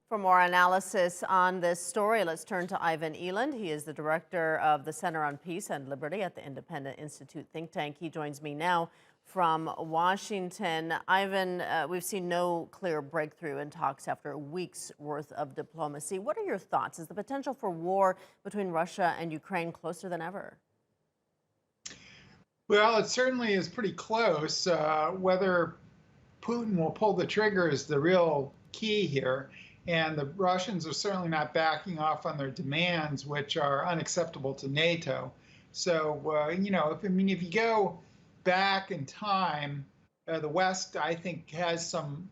For more analysis on this story, let's turn to Ivan Eland. He is the director of the Center on Peace and Liberty at the Independent Institute think tank. He joins me now from Washington. Ivan, we've seen no clear breakthrough in talks after weeks worth of diplomacy. What are your thoughts? Is the potential for war between Russia and Ukraine closer than ever? Well, it certainly is pretty close. Whether Putin will pull the trigger is the real key here. And the Russians are certainly not backing off on their demands, which are unacceptable to NATO. So, if you go back in time, the West, I think, has some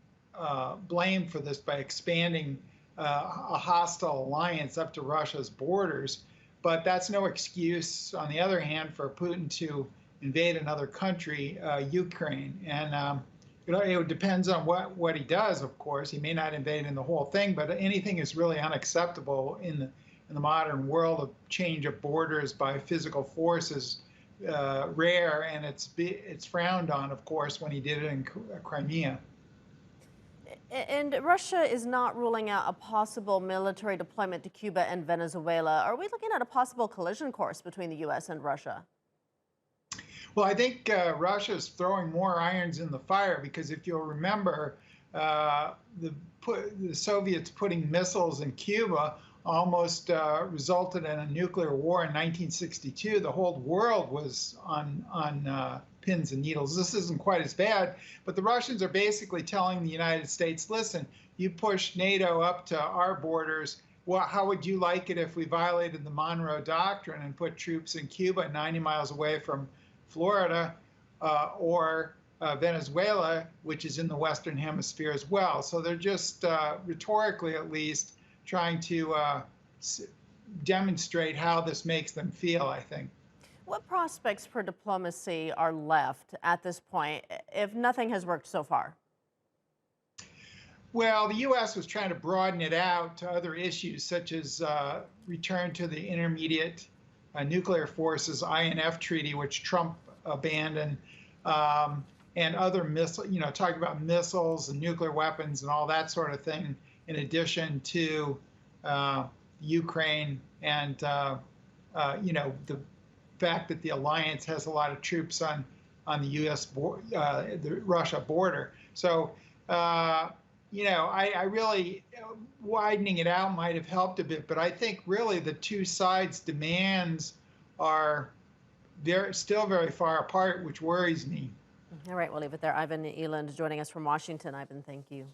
blame for this by expanding a hostile alliance up to Russia's borders. But that's no excuse, on the other hand, for Putin to invade another country, Ukraine. And it depends on what he does, of course. He may not invade in the whole thing, but anything is really unacceptable in the modern world. Of change of borders by physical force is rare, and it's frowned on, of course, when he did it in Crimea. And Russia is not ruling out a possible military deployment to Cuba and Venezuela. Are we looking at a possible collision course between the U.S. and Russia? Well, I think Russia is throwing more irons in the fire because if you'll remember, the Soviets putting missiles in Cuba almost resulted in a nuclear war in 1962. The whole world was on pins and needles. This isn't quite as bad, but the Russians are basically telling the United States, listen, you push NATO up to our borders. Well, how would you like it if we violated the Monroe Doctrine and put troops in Cuba 90 miles away from Florida or Venezuela, which is in the Western Hemisphere as well? So they're just rhetorically, at least, trying to demonstrate how this makes them feel, I think. What prospects for diplomacy are left at this point if nothing has worked so far? Well, the U.S. was trying to broaden it out to other issues, such as return to the Intermediate Nuclear Forces INF Treaty, which Trump abandoned, and other talking about missiles and nuclear weapons and all that sort of thing, in addition to Ukraine and the fact that the alliance has a lot of troops on the the Russia border. So I really widening it out might have helped a bit, but I think really the two sides' demands are still very far apart, which worries me. All right, we'll leave it there. Ivan Eland joining us from Washington. Ivan, thank you.